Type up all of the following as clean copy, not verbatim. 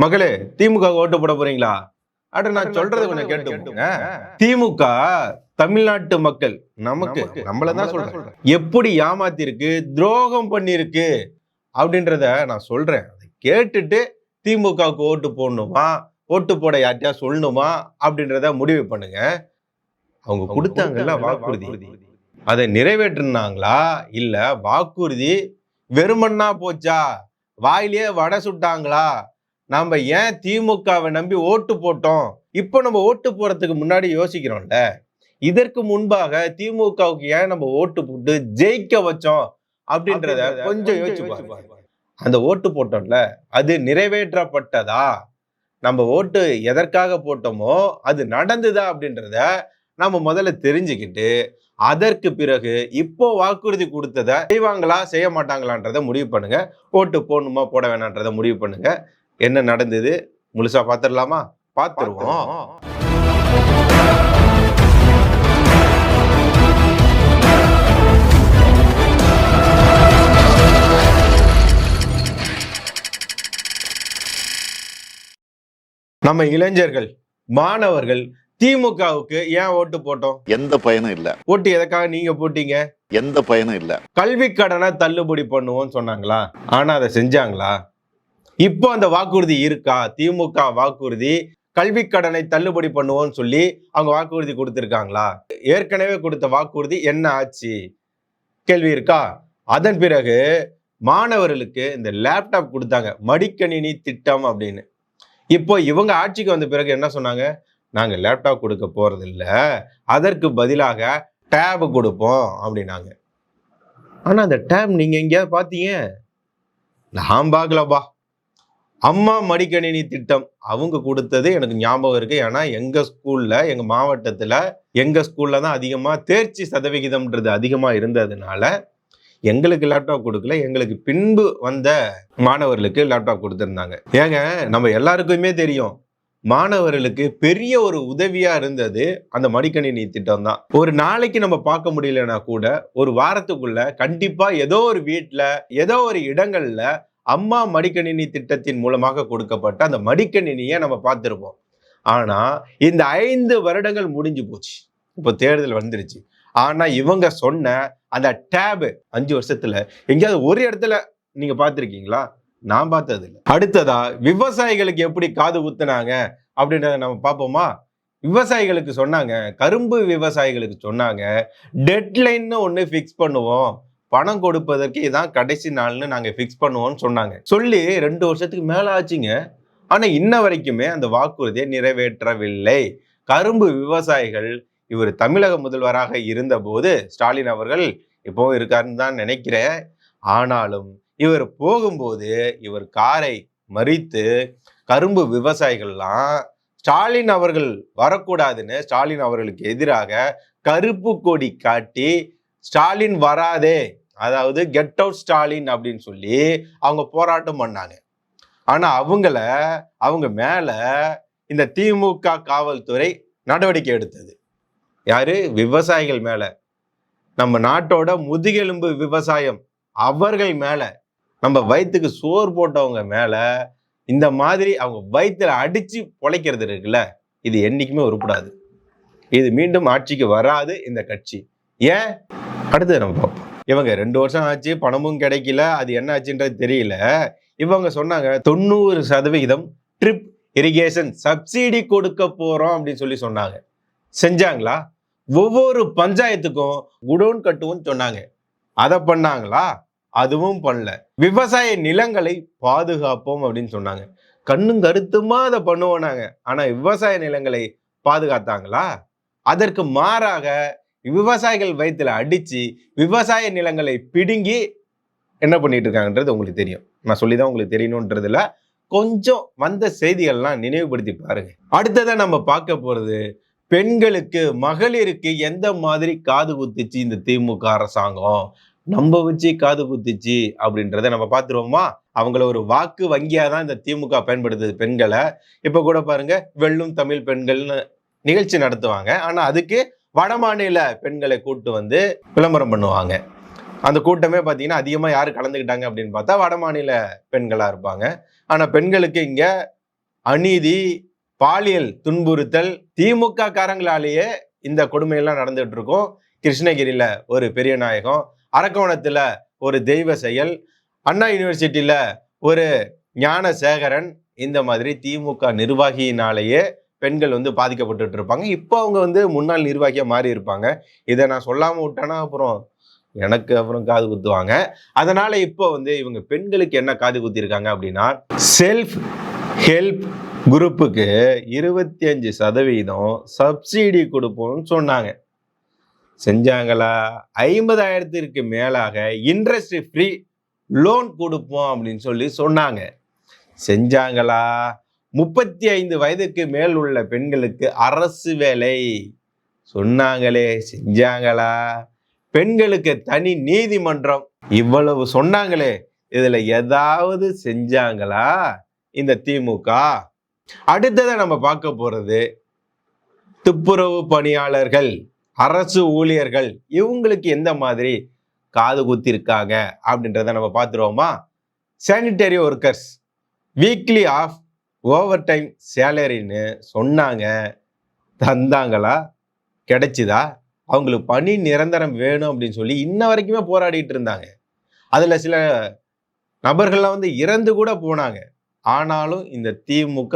மகளே, திமுக ஓட்டு போட போறீங்களா? நான் சொல்றது கொஞ்சம் கேட்டுக்கோங்க. திமுக தமிழ்நாட்டு மக்கள் நமக்கு நம்மளதான் சொல்றேன், எப்படி ஏமாத்தி இருக்கு, துரோகம் பண்ணிருக்கு அப்படின்றத நான் சொல்றேன். அதை கேட்டுட்டு திமுகவுக்கு ஓட்டு போடணுமா, ஓட்டு போட யார்ட்டையா சொல்லணுமா அப்படின்றத முடிவு பண்ணுங்க. அவங்க கொடுத்தாங்கல்ல வாக்குறுதி, அதை நிறைவேற்றினாங்களா இல்ல வாக்குறுதி வெறுமன்னா போச்சா, வாயிலேயே வடை சுட்டாங்களா? நாம ஏன் திமுகவை நம்பி ஓட்டு போட்டோம்? இப்போ நம்ம ஓட்டு போறதுக்கு முன்னாடி யோசிக்கிறோம்ல, இதற்கு முன்பாக திமுகவுக்கு ஏன் நம்ம ஓட்டு போட்டு ஜெயிக்க வச்சோம் அப்படின்றத கொஞ்சம் யோசிச்சு பாருங்க. அந்த ஓட்டு போட்டோம்ல, அது நிறைவேற்றப்பட்டதா? நம்ம ஓட்டு எதற்காக போட்டோமோ அது நடந்துதா அப்படின்றத நம்ம முதல்ல தெரிஞ்சுக்கிட்டு, அதற்கு பிறகு இப்போ வாக்குறுதி கொடுத்ததை செய்வாங்களா செய்ய மாட்டாங்களான்றத முடிவு பண்ணுங்க. ஓட்டு போடணுமா போட வேணான்றத முடிவு பண்ணுங்க. என்ன நடந்தது முழுசா பாத்துடலாமா? பாத்துருவோம். நம்ம இளைஞர்கள், மாணவர்கள் திமுகவுக்கு ஏன் ஓட்டு போட்டோம்? எந்த பயனும் இல்ல. ஓட்டு எதற்காக நீங்க போட்டீங்க? எந்த பயனும் இல்ல. கல்வி கடனை தள்ளுபடி பண்ணுவோம்னு சொன்னாங்களா? ஆனா அதை செஞ்சாங்களா? இப்போ அந்த வாக்குறுதி இருக்கா? திமுக வாக்குறுதி கல்வி கடனை தள்ளுபடி பண்ணுவோம்னு சொல்லி அவங்க வாக்குறுதி கொடுத்திருக்காங்களா? ஏற்கனவே கொடுத்த வாக்குறுதி என்ன ஆச்சு? கேள்வி இருக்கா? அதன் பிறகு மாணவர்களுக்கு இந்த லேப்டாப் கொடுத்தாங்க, மடிக்கணினி திட்டம் அப்படின்னு. இப்போ இவங்க ஆட்சிக்கு வந்த பிறகு என்ன சொன்னாங்க? நாங்க லேப்டாப் கொடுக்க போறது இல்ல, அதற்கு பதிலாக டேப் கொடுப்போம் அப்படின்னாங்க. ஆனா அந்த டேப் நீங்க எங்கேயாவது பாத்தீங்க? நான் பார்க்கலப்பா. அம்மா மடிக்கணினி திட்டம் அவங்க கொடுத்தது எனக்கு ஞாபகம் இருக்கு. ஏன்னா எங்க ஸ்கூல்ல, எங்க மாவட்டத்துல எங்க ஸ்கூல்ல தான் அதிகமா தேர்ச்சி சதவிகிதம்ன்றது அதிகமா இருந்ததுனால எங்களுக்கு லேப்டாப் கொடுக்கல, எங்களுக்கு பின்பு வந்த மாணவர்களுக்கு லேப்டாப் கொடுத்திருந்தாங்க. ஏங்க, நம்ம எல்லாருக்குமே தெரியும், மாணவர்களுக்கு பெரிய ஒரு உதவியா இருந்தது அந்த மடிக்கணினி திட்டம் தான். ஒரு நாளைக்கு நம்ம பார்க்க முடியலன்னா கூட ஒரு வாரத்துக்குள்ள கண்டிப்பா ஏதோ ஒரு வீட்டுல, ஏதோ ஒரு இடங்கள்ல அம்மா மடிக்கணினி திட்டத்தின் மூலமாக கொடுக்கப்பட்ட அந்த மடிக்கணினியை நம்ம பார்த்திருப்போம். ஆனா இந்த 5 வருடங்கள் முடிஞ்சு போச்சு, இப்போ தேர்தல் வந்துருச்சு. ஆனா இவங்க சொன்ன அந்த டேப் 5 வருஷத்துல எங்கேயாவது ஒரு இடத்துல நீங்க பார்த்திருக்கீங்களா? நான் பார்த்தது இல்லை. அடுத்ததா விவசாயிகளுக்கு எப்படி காது குத்துனாங்க அப்படின்றத நம்ம பார்ப்போமா? விவசாயிகளுக்கு சொன்னாங்க, கரும்பு விவசாயிகளுக்கு சொன்னாங்க, டெட்லைன்னு ஒண்ணு ஃபிக்ஸ் பண்ணுவோம், பணம் கொடுப்பதற்கு இதான் கடைசி நாள்னு நாங்க ஃபிக்ஸ் பண்ணுவோம்னு சொன்னாங்க. சொல்லி 2 வருஷத்துக்கு மேல ஆச்சுங்க. ஆனா இன்ன வரைக்குமே அந்த வாக்குறுதியை நிறைவேற்றவில்லை. கரும்பு விவசாயிகள், இவர் தமிழக முதல்வராக இருந்த போது ஸ்டாலின் அவர்கள் இப்போ இருக்காருன்னு தான் நினைக்கிறேன். ஆனாலும் இவர் போகும்போது இவர் காரை மறித்து கரும்பு விவசாயிகள்லாம் ஸ்டாலின் அவர்கள் வரக்கூடாதுன்னு ஸ்டாலின் அவர்களுக்கு எதிராக கருப்பு கொடி காட்டி ஸ்டாலின் வராதே, அதாவது கெட் அவுட் ஸ்டாலின் அப்படின்னு சொல்லி அவங்க போராட்டம் பண்ணாங்க. ஆனா அவங்க மேல இந்த திமுக காவல்துறை நடவடிக்கை எடுத்தது. யாரு? விவசாயிகள் மேல, நம்ம நாட்டோட முதுகெலும்பு விவசாயம் அவர்கள் மேல, நம்ம வயிற்றுக்கு சோறு போட்டவங்க மேல இந்த மாதிரி அவங்க வயிற்றுல அடிச்சு பொழைக்கிறது இருக்குல்ல, இது என்னைக்குமே உருப்படாது. இது மீண்டும் ஆட்சிக்கு வராது இந்த கட்சி. ஏன்? அடுத்தது நம்ம பார்ப்போம். இவங்க 2 வருஷம் ஆச்சு, பணமும் கிடைக்கல, அது என்ன ஆச்சுன்றது தெரியல. இவங்க சொன்னாங்க 90% ட்ரிப் இரிகேஷன் சப்சிடி கொடுக்க போறோம் அப்படின்னு சொல்லி சொன்னாங்க. செஞ்சாங்களா? ஒவ்வொரு பஞ்சாயத்துக்கும் குடோன் கட்டுவோம்னு சொன்னாங்க. அதை பண்ணாங்களா? அதுவும் பண்ணல. விவசாய நிலங்களை பாதுகாப்போம் அப்படின்னு சொன்னாங்க. கண்ணும் கருத்துமா அதை பண்ணுவோம் நாங்க. ஆனா விவசாய நிலங்களை பாதுகாத்தாங்களா? அதற்கு மாறாக விவசாயிகள் வயிற்றுல அடிச்சு விவசாய நிலங்களை பிடுங்கி என்ன பண்ணிட்டு இருக்காங்கன்றது உங்களுக்கு தெரியும். நான் சொல்லிதான் உங்களுக்கு தெரியணும்ன்றதுல கொஞ்சம் வந்த செய்திகள்லாம் நினைவுபடுத்தி பாருங்க. அடுத்ததை நம்ம பார்க்க போறது, பெண்களுக்கு, மகளிருக்கு எந்த மாதிரி காது குத்துச்சு இந்த திமுக அரசாங்கம், நம்ம வச்சு காது குத்துச்சு அப்படின்றத நம்ம பார்த்துருவோமா? அவங்கள ஒரு வாக்கு வங்கியா தான் இந்த திமுக பயன்படுத்துது பெண்களை. இப்ப கூட பாருங்க, வெல்லும் தமிழ் பெண்கள்னு நிகழ்ச்சி நடத்துவாங்க. ஆனா அதுக்கு வடமாநில பெண்களை கூட்டு வந்து விளம்பரம் பண்ணுவாங்க. அந்த கூட்டமே பார்த்தீங்கன்னா அதிகமாக யார் கலந்துக்கிட்டாங்க அப்படின்னு பார்த்தா வடமாநில பெண்களாக இருப்பாங்க. ஆனால் பெண்களுக்கு இங்கே அநீதி, பாலியல் துன்புறுத்தல் திமுக காரங்களாலேயே இந்த கொடுமையெல்லாம் நடந்துட்டு இருக்கும். கிருஷ்ணகிரியில ஒரு பெரிய நாயகம், அரக்கோணத்துல ஒரு தெய்வ செயல், அண்ணா யூனிவர்சிட்டியில ஒரு ஞானசேகரன், இந்த மாதிரி திமுக நிர்வாகியினாலேயே பெண்கள் பாதிக்கப்பட்டு இருப்பாங்க. இப்போ அவங்க முன்னாள் நிர்வாகியா மாறி இருப்பாங்க. இதை நான் சொல்லாம விட்டேன்னா அப்புறம் எனக்கு காது குத்துவாங்க. அதனால இப்போ இவங்க பெண்களுக்கு என்ன காது குத்திருக்காங்க அப்படின்னா, செல்ஃப் ஹெல்ப் குரூப்புக்கு 25% சப்சிடி கொடுப்போம்னு சொன்னாங்க. செஞ்சாங்களா? 50,000க்கு மேலாக இன்ட்ரெஸ்ட் ஃப்ரீ லோன் கொடுப்போம் அப்படின்னு சொல்லி சொன்னாங்க. செஞ்சாங்களா? 35 வயதுக்கு மேல் உள்ள பெண்களுக்கு அரசு வேலை சொன்னாங்களே, செஞ்சாங்களா? பெண்களுக்கு தனி நீதிமன்றம், இவ்வளவு சொன்னாங்களே, இதுல ஏதாவது செஞ்சாங்களா இந்த திமுக? அடுத்ததை நம்ம பார்க்க போறது துப்புரவு பணியாளர்கள், அரசு ஊழியர்கள், இவங்களுக்கு எந்த மாதிரி காது குத்திருக்காங்க அப்படின்றத நம்ம பார்த்துருவோமா? Sanitary workers weekly off over time சேலரின்னு சொன்னாங்க. தந்தாங்களா? கிடைச்சிதா? அவங்களுக்கு பணி நிரந்தரம் வேணும் அப்படின்னு சொல்லி இன்ன வரைக்குமே போராடிட்டு இருந்தாங்க. அதுல சில நபர்கள்லாம் இறந்து கூட போனாங்க. ஆனாலும் இந்த திமுக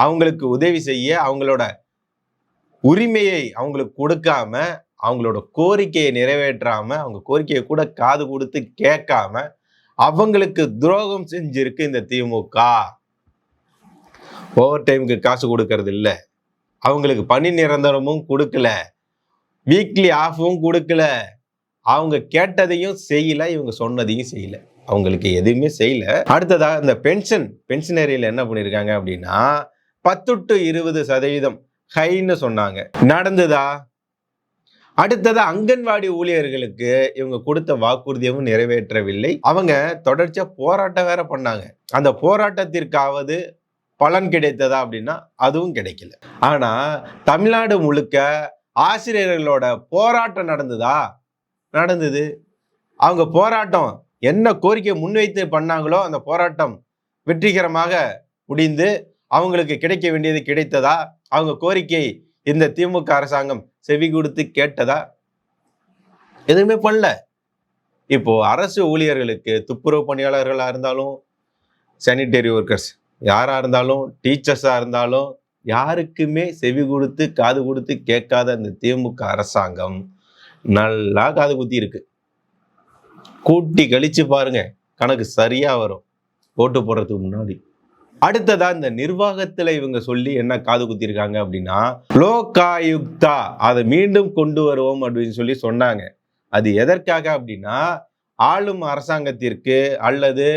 அவங்களுக்கு உதவி செய்ய, அவங்களோட உரிமையை அவங்களுக்கு கொடுக்காம, அவங்களோட கோரிக்கையை நிறைவேற்றாம, அவங்க கோரிக்கையை கூட காது கொடுத்து கேட்காம அவங்களுக்கு துரோகம் செஞ்சிருக்கு இந்த திமுக. ஓவர் டைமுக்கு காசு கொடுக்கறது இல்ல, அவங்களுக்கு பணி நிரந்தரமும் கொடுக்கல, வீக்லி ஆஃபும் கொடுக்கல, அவங்க கேட்டதையும் செய்யல, இவங்க சொன்னதையும் செய்யல, அவங்களுக்கு எதுவுமே செய்யல. அடுத்ததா இந்த பென்ஷனரியில என்ன பண்ணிருக்காங்க அப்படின்னா 10 to 20% ஹைன்னு சொன்னாங்க. நடந்ததா? அடுத்தது அங்கன்வாடி ஊழியர்களுக்கு இவங்க கொடுத்த வாக்குறுதியும் நிறைவேற்றவில்லை. அவங்க தொடர்ச்சியா போராட்டம் வேற பண்ணாங்க. அந்த போராட்டத்திற்காவது பலன் கிடைத்ததா அப்படின்னா அதுவும் கிடைக்கல. ஆனா தமிழ்நாடு முழுக்க ஆசிரியர்களோட போராட்டம் நடந்ததா? நடந்தது. அவங்க போராட்டம் என்ன கோரிக்கை முன்வைத்து பண்ணாங்களோ அந்த போராட்டம் வெற்றிகரமாக முடிந்து அவங்களுக்கு கிடைக்க வேண்டியது கிடைத்ததா? அவங்க கோரிக்கை இந்த திமுக அரசாங்கம் செவி கொடுத்து கேட்டதா? எதுவுமே பண்ணல. இப்போ அரசு ஊழியர்களுக்கு, துப்புரவு பணியாளர்களா இருந்தாலும், சானிட்டரி ஒர்க்கர்ஸ் யாரா இருந்தாலும், டீச்சர்ஸா இருந்தாலும், யாருக்குமே செவி கொடுத்து காது கொடுத்து கேட்காத இந்த திமுக அரசாங்கம் நல்லா காது குத்தி இருக்கு. கூட்டி கழிச்சு பாருங்க, கணக்கு சரியா வரும் ஓட்டு போடுறதுக்கு முன்னாடி. அடுத்ததா இந்த நிர்வாகத்துல இவங்க சொல்லி என்ன காது குத்திருக்காங்க அப்படின்னா, லோகாயுக்தா அதை மீண்டும் கொண்டு வருவோம் அப்படின்னு சொல்லி சொன்னாங்க. அது எதற்காக அப்படின்னா, ஆளும் அரசாங்கத்திற்கு அல்லது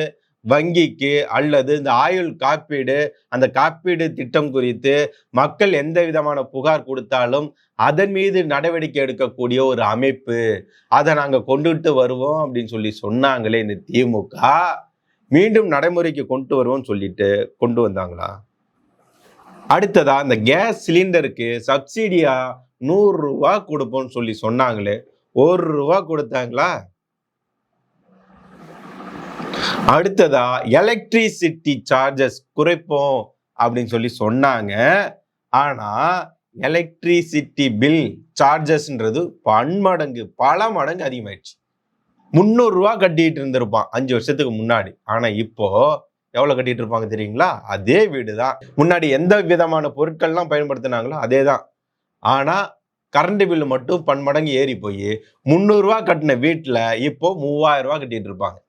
வங்கிக்கு அல்லது இந்த ஆயுள் காப்பீடு, அந்த காப்பீடு திட்டம் குறித்து மக்கள் எந்த விதமான புகார் கொடுத்தாலும் அதன் மீது நடவடிக்கை எடுக்கக்கூடிய ஒரு அமைப்பு, அதை நாங்க கொண்டுட்டு வருவோம் அப்படின்னு சொல்லி சொன்னாங்களே இந்த திமுக, மீண்டும் நடைமுறைக்கு கொண்டு வருவோம்னு சொல்லிட்டு கொண்டு வந்தாங்களா? அடுத்ததா இந்த கேஸ் சிலிண்டருக்கு சப்சிடியா 100 ரூபாய் கொடுப்போம்னு சொல்லி சொன்னாங்களே, 1 ரூபாய் கொடுத்தாங்களா? அடுத்ததா எலக்ட்ரிசிட்டி சார்ஜஸ் குறைப்போம் அப்படின்னு சொல்லி சொன்னாங்க. ஆனா எலக்ட்ரிசிட்டி பில் சார்ஜஸ்ன்றது பல மடங்கு அதிகமாயிடுச்சு. 300 ரூபாய் கட்டிட்டு இருந்திருப்பான் 5 வருஷத்துக்கு முன்னாடி. ஆனா இப்போ எவ்வளவு கட்டிட்டு இருப்பாங்க தெரியுங்களா? அதே வீடுதான். முன்னாடி எந்த விதமான பொருட்கள்லாம் பயன்படுத்தினாங்களோ அதே தான். ஆனா கரண்ட் பில்லு மட்டும் பன்மடங்கு ஏறி போய் 300 ரூபாய் கட்டின வீட்டுல இப்போ 3000 ரூபாய் கட்டிட்டு இருப்பாங்க.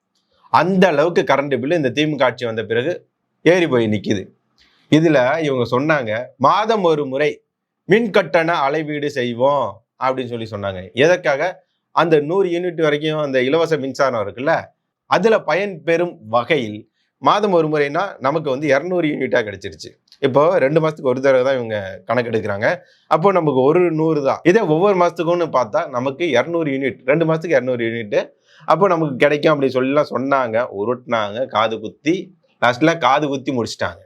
அந்த அளவுக்கு கரண்ட் பில்லு இந்த திமுக ஆட்சி வந்த பிறகு ஏறி போய் நிக்குது. இதுல இவங்க சொன்னாங்க, மாதம் ஒரு முறை மின் கட்டண அளவீடு செய்வோம் அப்படின்னு சொல்லி சொன்னாங்க. எதற்காக? அந்த 100 யூனிட் வரைக்கும் அந்த இலவச மின்சாரம் இருக்குல்ல, அதுல பயன்பெறும் வகையில் மாதம் ஒரு முறைனா நமக்கு 200 யூனிட்டா கிடைச்சிருச்சு. இப்போ 2 மாசத்துக்கு ஒரு தடவை தான் இவங்க கணக்கு எடுக்கிறாங்க. அப்போ நமக்கு ஒரு 100 தான். இதே ஒவ்வொரு மாசத்துக்கும்னு பார்த்தா நமக்கு 200 யூனிட், 2 மாசத்துக்கு 200 யூனிட் அப்போ நமக்கு கிடைக்கும் அப்படின்னு சொல்லலாம் சொன்னாங்க. உருட்டினாங்க, காது குத்தி, லாஸ்ட்ல காது குத்தி முடிச்சிட்டாங்க.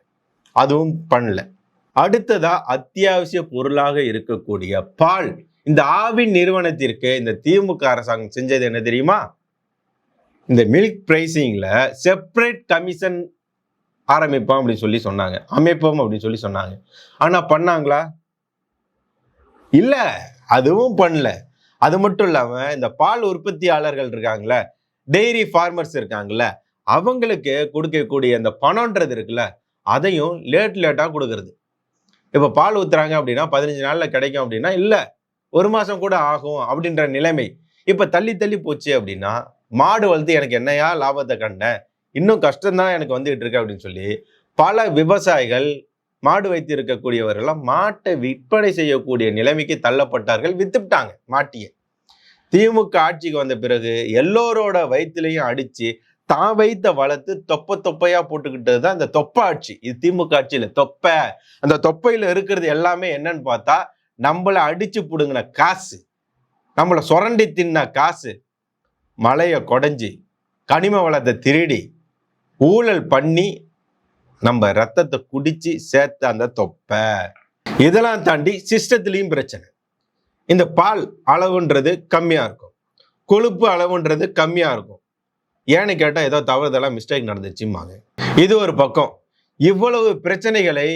அதுவும் பண்ணல. அடுத்ததா அத்தியாவசிய பொருளாக இருக்கக்கூடிய பால், இந்த ஆவின் நிறுவனத்திற்கு இந்த திமுக அரசாங்கம் செஞ்சது என்ன தெரியுமா? இந்த மில்க் பிரைசிங்ல செப்பரேட் கமிஷன் ஆரம்பிப்போம் அப்படின்னு சொல்லி சொன்னாங்க, அமைப்போம் அப்படின்னு சொல்லி சொன்னாங்க. ஆனா பண்ணாங்களா? இல்ல, அதுவும் பண்ணல. அது மட்டும் இல்லாம இந்த பால் உற்பத்தியாளர்கள் இருக்காங்கல்ல, டெய்ரி ஃபார்மர்ஸ் இருக்காங்கல்ல, அவங்களுக்கு கொடுக்கக்கூடிய அந்த பணம்ன்றது இருக்குல்ல, அதையும் லேட்டா கொடுக்கறது. இப்ப பால் ஊத்துறாங்க அப்படின்னா 15 நாள்ல கிடைக்கும் அப்படின்னா, இல்ல 1 மாசம் கூட ஆகும் அப்படின்ற நிலைமை. இப்ப தள்ளி தள்ளி போச்சு அப்படின்னா, மாடு வளர்த்து எனக்கு என்னையா லாபத்தை கண்டேன், இன்னும் கஷ்டம் தான் எனக்கு வந்துகிட்டு இருக்கு அப்படின்னு சொல்லி பல விவசாயிகள், மாடு வைத்து இருக்கக்கூடியவர்கள் மாட்டை விற்பனை செய்யக்கூடிய நிலைமைக்கு தள்ளப்பட்டார்கள், வித்துட்டாங்க மாட்டிய. திமுக ஆட்சிக்கு வந்த பிறகு எல்லோரோட வயிற்றுலையும் அடிச்சு தான் வைத்த வளர்த்து தொப்பையா போட்டுக்கிட்டது தான் இந்த தொப்பை ஆட்சி. இது திமுக ஆட்சியில தொப்பை. அந்த தொப்பையில இருக்கிறது எல்லாமே என்னன்னு பார்த்தா, நம்மள அடிச்சு புடுங்கின காசு, நம்மள சுரண்டி தின்ன காசு, மலையை கொடைஞ்சி கனிம வளத்தை திருடி ஊழல் பண்ணி நம்ம ரத்தத்தை குடிச்சு சேர்த்த அந்த தொப்பை. இதெல்லாம் தாண்டி சிஸ்டத்திலையும் பிரச்சனை. இந்த பால் அளவுன்றது கம்மியா இருக்கும், கொழுப்பு அளவுன்றது கம்மியா இருக்கும். ஏன்னு கேட்டா ஏதோ தவறுதெல்லாம் மிஸ்டேக் நடந்துச்சுமாங்க. இது ஒரு பக்கம். இவ்வளவு பிரச்சனைகளை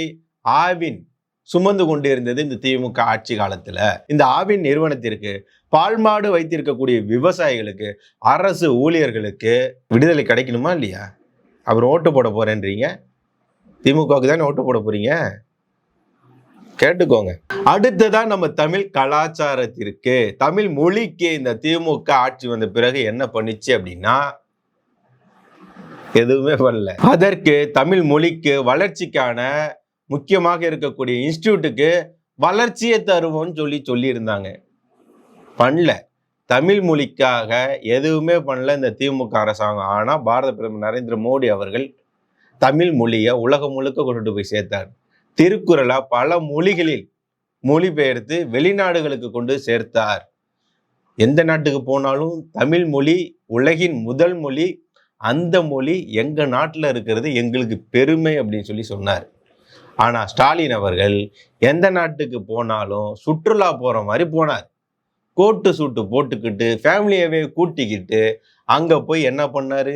ஆவின் சுமந்து கொண்டு இருந்தது இந்த திமுக ஆட்சி காலத்துல. இந்த ஆவின் நிறுவனத்திற்கு, பால் மாடு வைத்திருக்கக்கூடிய விவசாயிகளுக்கு, அரசு ஊழியர்களுக்கு விடுதலை கிடைக்கணுமா இல்லையா? அவர் ஓட்டு போட போறேன்றீங்க, திமுகவுக்கு தானே ஓட்டு போட போறீங்க, கேட்டுக்கோங்க. அடுத்ததான் நம்ம தமிழ் கலாச்சாரத்திற்கு, தமிழ் மொழிக்கு இந்த திமுக ஆட்சி வந்த பிறகு என்ன பண்ணிச்சு அப்படின்னா, எதுவுமே பண்ணல. அதற்கு தமிழ் மொழிக்கு வளர்ச்சிக்கான முக்கியமாக இருக்கக்கூடிய இன்ஸ்டிடியூட்டுக்கு வளர்ச்சியை தருவோம்னு சொல்லி இருந்தாங்க. பண்ணல. தமிழ் மொழிக்காக எதுவுமே பண்ணல இந்த திமுக அரசாங்கம். ஆனா பாரத பிரதமர் நரேந்திர மோடி அவர்கள் தமிழ் மொழியை உலகம் முழுக்க கொண்டுட்டு போய் சேர்த்தார். திருக்குறளை பல மொழிகளில் மொழிபெயர்த்து வெளிநாடுகளுக்கு கொண்டு சேர்த்தார். எந்த நாட்டுக்கு போனாலும் தமிழ் மொழி உலகின் முதல் மொழி, அந்த மொழி எங்க நாட்டில் இருக்கிறது எங்களுக்கு பெருமை அப்படின்னு சொல்லி சொன்னார். ஆனா ஸ்டாலின் அவர்கள் எந்த நாட்டுக்கு போனாலும் சுற்றுலா போற மாதிரி போனார். கோட்டு சூட்டு போட்டுக்கிட்டு ஃபேமிலியவே கூட்டிக்கிட்டு அங்க போய் என்ன பண்ணாரு,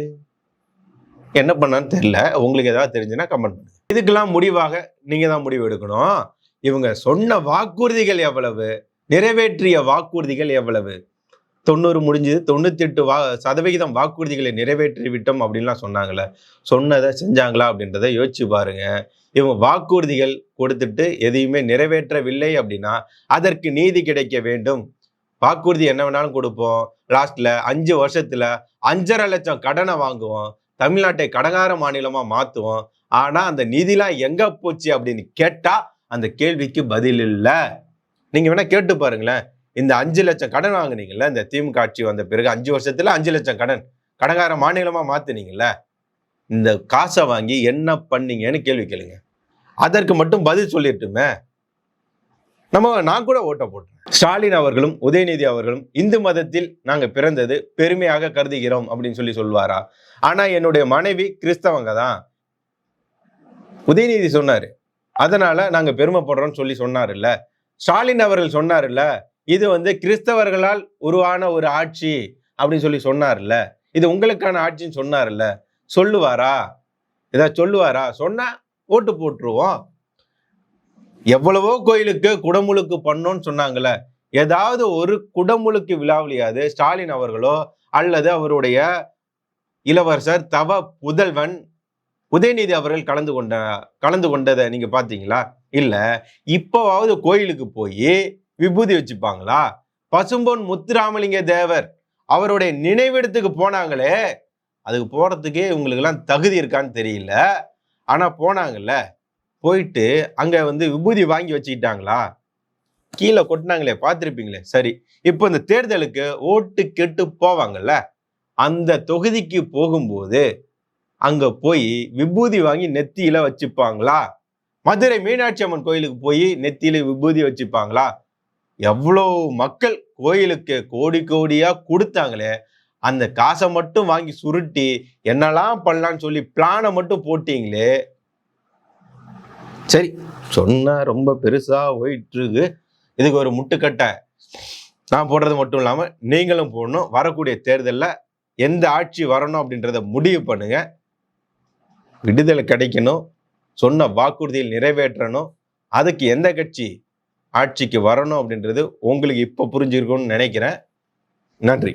என்ன பண்ணான்னு தெரியல. உங்களுக்கு ஏதாவது தெரிஞ்சுன்னா கமெண்ட் பண்ணுங்க. இதுக்கெல்லாம் முடிவாக நீங்க தான் முடிவு எடுக்கணும். இவங்க சொன்ன வாக்குறுதிகள் எவ்வளவு, நிறைவேற்றிய வாக்குறுதிகள் எவ்வளவு? 90 முடிஞ்சது, 98% வாக்குறுதிகளை நிறைவேற்றி விட்டோம் அப்படின்லாம் சொன்னாங்கல்ல, சொன்னதை செஞ்சாங்களா அப்படின்றத யோசிச்சு பாருங்க. இவங்க வாக்குறுதிகள் கொடுத்துட்டு எதையுமே நிறைவேற்றவில்லை அப்படின்னா அதற்கு நீதி கிடைக்க வேண்டும். வாக்குறுதி என்ன வேணாலும் கொடுப்போம், லாஸ்ட்ல 5 வருஷத்துல 5.5 லட்சம் கடனை வாங்குவோம், தமிழ்நாட்டை கடங்கார மாநிலமா மாத்துவோம். ஆனா அந்த நிதிலாம் எங்க போச்சு அப்படின்னு கேட்டா அந்த கேள்விக்கு பதில் இல்லை. நீங்க வேணா கேட்டு பாருங்களேன். இந்த 5 லட்சம் கடன் வாங்குனீங்கல்ல, இந்த திமுக ஆட்சி வந்த பிறகு 5 வருஷத்துல 5 லட்சம் கடன், கடங்கார மாநிலமா மாத்துனீங்கல்ல, இந்த காசை வாங்கி என்ன பண்ணீங்கன்னு கேள்வி கேளுங்க. அதற்கு மட்டும் பதில் சொல்லிட்டுமே நான் கூட ஓட்ட போட்டேன். ஸ்டாலின் அவர்களும் உதயநிதி அவர்களும் இந்து மதத்தில் நாங்க பிறந்தது பெருமையாக கருதுகிறோம் அப்படின்னு சொல்லி சொல்வாரா? ஆனா என்னுடைய மனைவி கிறிஸ்தவங்க தான், உதயநிதி சொன்னாரு, அதனால நாங்க பெருமைப்படுறோம்னு சொல்லி சொன்னாருல்ல. ஸ்டாலின் அவர்கள் சொன்னாருல்ல, இது கிறிஸ்தவர்களால் உருவான ஒரு ஆட்சி அப்படின்னு சொல்லி சொன்னார்ல, இது உங்களுக்கான ஆட்சின்னு சொன்னார்ல. சொல்லுவாரா? ஏதாவது சொல்லுவாரா? சொன்னா ஓட்டு போட்டுருவோம். எவ்வளவோ கோயிலுக்கு குடமுழுக்கு பண்ணோன்னு சொன்னாங்கல்ல, ஏதாவது ஒரு குடமுழுக்கு விழாவிலையாவது ஸ்டாலின் அவர்களோ அல்லது அவருடைய இளவரசர் தவ புதல்வன் உதயநிதி அவர்கள் கலந்து கொண்டதை நீங்க பாத்தீங்களா? இல்ல. இப்போவாவது கோயிலுக்கு போய் விபூதி வச்சுப்பாங்களா? பசும்பொன் முத்துராமலிங்க தேவர் அவருடைய நினைவிடத்துக்கு போனாங்களே, அதுக்கு போறதுக்கே உங்களுக்கு எல்லாம் தகுதி இருக்கான்னு தெரியல. ஆனா போனாங்கல்ல, போயிட்டு அங்க விபூதி வாங்கி வச்சுக்கிட்டாங்களா? கீழே கொட்டினாங்களே, பார்த்திருப்பீங்களே. சரி, இப்போ இந்த தேர்தலுக்கு ஓட்டு கேட்டு போவாங்கல்ல, அந்த தொகுதிக்கு போகும்போது அங்க போய் விபூதி வாங்கி நெத்தியில வச்சுப்பாங்களா? மதுரை மீனாட்சி அம்மன் கோயிலுக்கு போய் நெத்தியில விபூதி வச்சுப்பாங்களா? எவ்வளோ மக்கள் கோயிலுக்கு கோடி கோடியா கொடுத்தாங்களே, அந்த காசை மட்டும் வாங்கி சுருட்டி என்னெல்லாம் பண்ணலான்னு சொல்லி பிளானை மட்டும் போட்டீங்களே. சரி, சொன்னா ரொம்ப பெருசா போயிட்டு இருக்கு. இதுக்கு ஒரு முட்டுக்கட்டை நான் போடுறது மட்டும் இல்லாம நீங்களும் போடணும். வரக்கூடிய தேர்தலில் எந்த ஆட்சி வரணும் அப்படின்றத முடிவு பண்ணுங்க. விடுதலை கிடைக்கணும், சொன்ன வாக்குறுதியில் நிறைவேற்றணும், அதுக்கு எந்த கட்சி ஆட்சிக்கு வரணும் அப்படின்றது உங்களுக்கு இப்போ புரிஞ்சிருக்கும்னு நினைக்கிறேன். நன்றி.